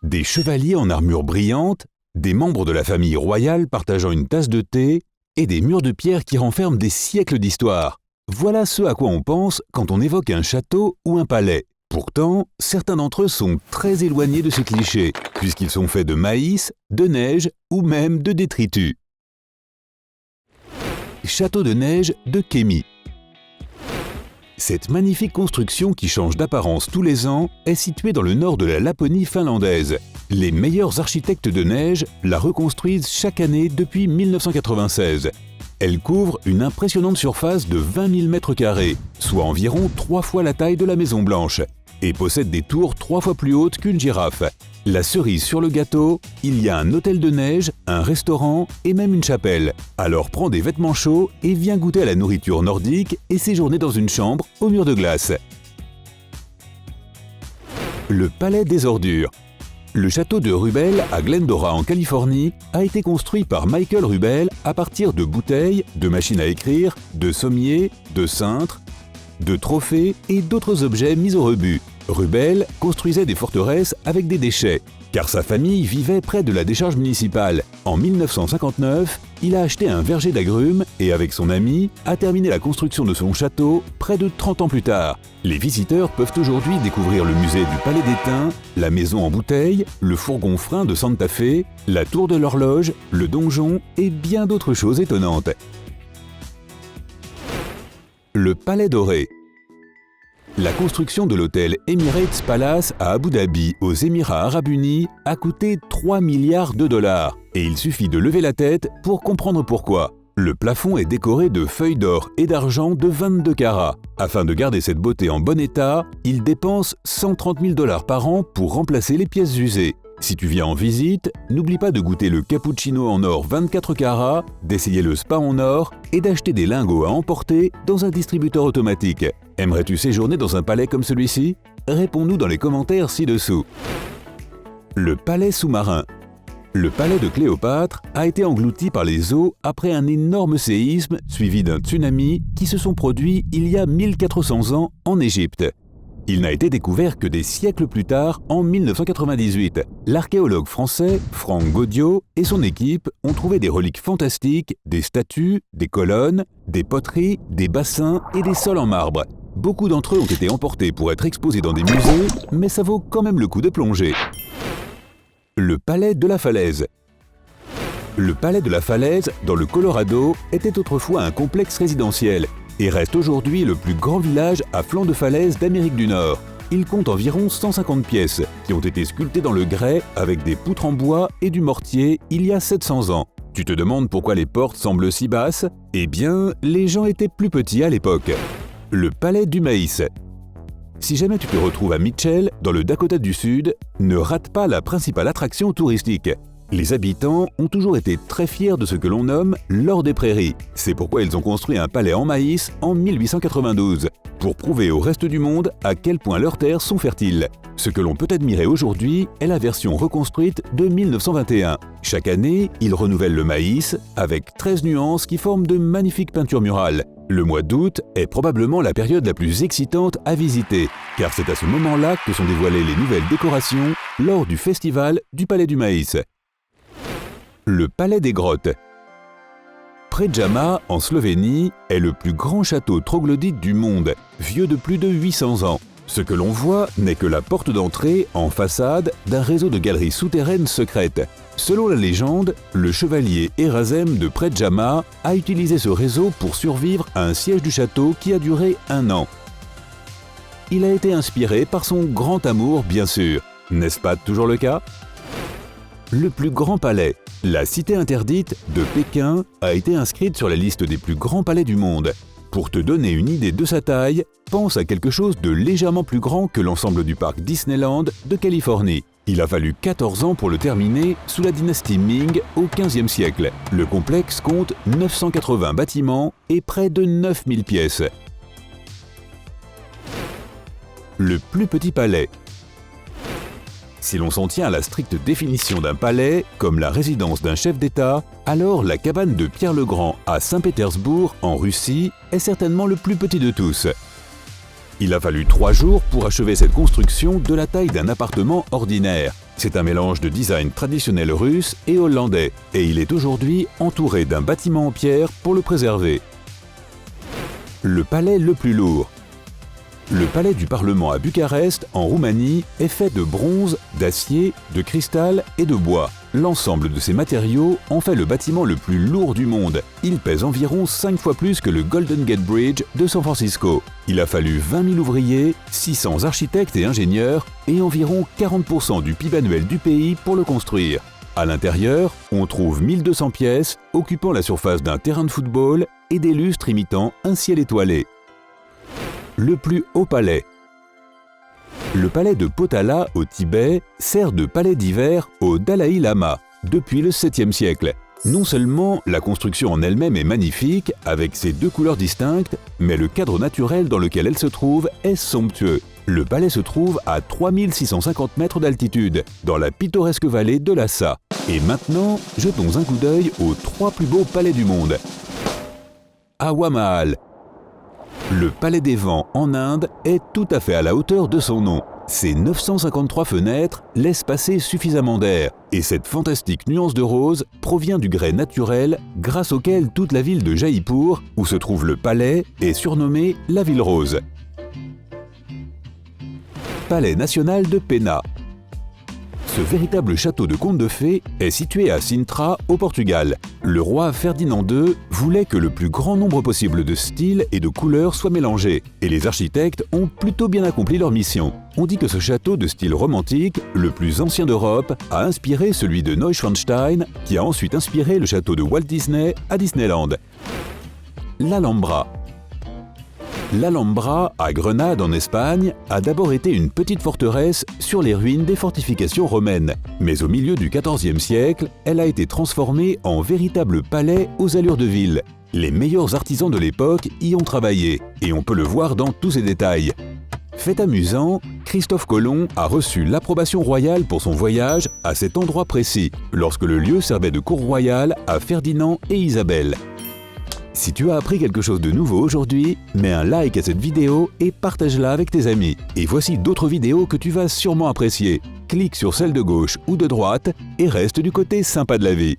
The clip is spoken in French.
Des chevaliers en armure brillante, des membres de la famille royale partageant une tasse de thé et des murs de pierre qui renferment des siècles d'histoire. Voilà ce à quoi on pense quand on évoque un château ou un palais. Pourtant, certains d'entre eux sont très éloignés de ces clichés, puisqu'ils sont faits de maïs, de neige ou même de détritus. Château de neige de Kemi. Cette magnifique construction qui change d'apparence tous les ans est située dans le nord de la Laponie finlandaise. Les meilleurs architectes de neige la reconstruisent chaque année depuis 1996. Elle couvre une impressionnante surface de 20 000 m², soit environ 3 fois la taille de la Maison Blanche, et possède des tours 3 fois plus hautes qu'une girafe. La cerise sur le gâteau, il y a un hôtel de neige, un restaurant et même une chapelle. Alors prends des vêtements chauds et viens goûter à la nourriture nordique et séjourner dans une chambre au mur de glace. Le Palais des ordures. Le château de Rubel à Glendora en Californie a été construit par Michael Rubel à partir de bouteilles, de machines à écrire, de sommiers, de cintres, de trophées et d'autres objets mis au rebut. Rubel construisait des forteresses avec des déchets, car sa famille vivait près de la décharge municipale. En 1959, il a acheté un verger d'agrumes et avec son ami, a terminé la construction de son château près de 30 ans plus tard. Les visiteurs peuvent aujourd'hui découvrir le musée du Palais d'Étain, la maison en bouteille, le fourgon frein de Santa Fe, la tour de l'horloge, le donjon et bien d'autres choses étonnantes. Le Palais doré. La construction de l'hôtel Emirates Palace à Abu Dhabi, aux Émirats Arabes Unis, a coûté 3 milliards de dollars. Et il suffit de lever la tête pour comprendre pourquoi. Le plafond est décoré de feuilles d'or et d'argent de 22 carats. Afin de garder cette beauté en bon état, il dépense 130 000 dollars par an pour remplacer les pièces usées. Si tu viens en visite, n'oublie pas de goûter le cappuccino en or 24 carats, d'essayer le spa en or et d'acheter des lingots à emporter dans un distributeur automatique. Aimerais-tu séjourner dans un palais comme celui-ci? Réponds-nous dans les commentaires ci-dessous. Le palais sous-marin. Le palais de Cléopâtre a été englouti par les eaux après un énorme séisme suivi d'un tsunami qui se sont produits il y a 1400 ans en Égypte. Il n'a été découvert que des siècles plus tard, en 1998. L'archéologue français Franck Gaudiot et son équipe ont trouvé des reliques fantastiques, des statues, des colonnes, des poteries, des bassins et des sols en marbre. Beaucoup d'entre eux ont été emportés pour être exposés dans des musées, mais ça vaut quand même le coup de plonger. Le Palais de la Falaise. Le Palais de la Falaise, dans le Colorado, était autrefois un complexe résidentiel et reste aujourd'hui le plus grand village à flanc de falaise d'Amérique du Nord. Il compte environ 150 pièces qui ont été sculptées dans le grès avec des poutres en bois et du mortier il y a 700 ans. Tu te demandes pourquoi les portes semblent si basses? Eh bien, les gens étaient plus petits à l'époque. Le Palais du Maïs. Si jamais tu te retrouves à Mitchell, dans le Dakota du Sud, ne rate pas la principale attraction touristique. Les habitants ont toujours été très fiers de ce que l'on nomme l'or des prairies. C'est pourquoi ils ont construit un palais en maïs en 1892, pour prouver au reste du monde à quel point leurs terres sont fertiles. Ce que l'on peut admirer aujourd'hui est la version reconstruite de 1921. Chaque année, ils renouvellent le maïs avec 13 nuances qui forment de magnifiques peintures murales. Le mois d'août est probablement la période la plus excitante à visiter, car c'est à ce moment-là que sont dévoilées les nouvelles décorations lors du festival du Palais du Maïs. Le Palais des Grottes. Predjama, en Slovénie, est le plus grand château troglodyte du monde, vieux de plus de 800 ans. Ce que l'on voit n'est que la porte d'entrée, en façade, d'un réseau de galeries souterraines secrètes. Selon la légende, le chevalier Erazem de Predjama a utilisé ce réseau pour survivre à un siège du château qui a duré 1 an. Il a été inspiré par son grand amour, bien sûr. N'est-ce pas toujours le cas? Le plus grand palais. La cité interdite de Pékin a été inscrite sur la liste des plus grands palais du monde. Pour te donner une idée de sa taille, pense à quelque chose de légèrement plus grand que l'ensemble du parc Disneyland de Californie. Il a fallu 14 ans pour le terminer sous la dynastie Ming au XVe siècle. Le complexe compte 980 bâtiments et près de 9000 pièces. Le plus petit palais. Si l'on s'en tient à la stricte définition d'un palais, comme la résidence d'un chef d'État, alors la cabane de Pierre le Grand à Saint-Pétersbourg, en Russie, est certainement le plus petit de tous. Il a fallu 3 jours pour achever cette construction de la taille d'un appartement ordinaire. C'est un mélange de design traditionnel russe et hollandais, et il est aujourd'hui entouré d'un bâtiment en pierre pour le préserver. Le palais le plus lourd. Le palais du Parlement à Bucarest, en Roumanie, est fait de bronze, d'acier, de cristal et de bois. L'ensemble de ces matériaux en fait le bâtiment le plus lourd du monde. Il pèse environ 5 fois plus que le Golden Gate Bridge de San Francisco. Il a fallu 20 000 ouvriers, 600 architectes et ingénieurs et environ 40% du PIB annuel du pays pour le construire. À l'intérieur, on trouve 1200 pièces occupant la surface d'un terrain de football et des lustres imitant un ciel étoilé. Le plus haut palais. Le palais de Potala, au Tibet, sert de palais d'hiver au Dalai Lama depuis le 7e siècle. Non seulement la construction en elle-même est magnifique, avec ses 2 couleurs distinctes, mais le cadre naturel dans lequel elle se trouve est somptueux. Le palais se trouve à 3650 mètres d'altitude, dans la pittoresque vallée de Lhasa. Et maintenant, jetons un coup d'œil aux 3 plus beaux palais du monde. Hawa Mahal. Le palais des vents en Inde est tout à fait à la hauteur de son nom. Ses 953 fenêtres laissent passer suffisamment d'air, et cette fantastique nuance de rose provient du grès naturel grâce auquel toute la ville de Jaipur, où se trouve le palais, est surnommée la ville rose. Palais national de Pena. Ce véritable château de conte de fées est situé à Sintra, au Portugal. Le roi Ferdinand II voulait que le plus grand nombre possible de styles et de couleurs soient mélangés, et les architectes ont plutôt bien accompli leur mission. On dit que ce château de style romantique, le plus ancien d'Europe, a inspiré celui de Neuschwanstein, qui a ensuite inspiré le château de Walt Disney à Disneyland. L'Alhambra. L'Alhambra, à Grenade en Espagne, a d'abord été une petite forteresse sur les ruines des fortifications romaines. Mais au milieu du XIVe siècle, elle a été transformée en véritable palais aux allures de ville. Les meilleurs artisans de l'époque y ont travaillé, et on peut le voir dans tous ses détails. Fait amusant, Christophe Colomb a reçu l'approbation royale pour son voyage à cet endroit précis, lorsque le lieu servait de cour royale à Ferdinand et Isabelle. Si tu as appris quelque chose de nouveau aujourd'hui, mets un like à cette vidéo et partage-la avec tes amis. Et voici d'autres vidéos que tu vas sûrement apprécier. Clique sur celle de gauche ou de droite et reste du côté sympa de la vie.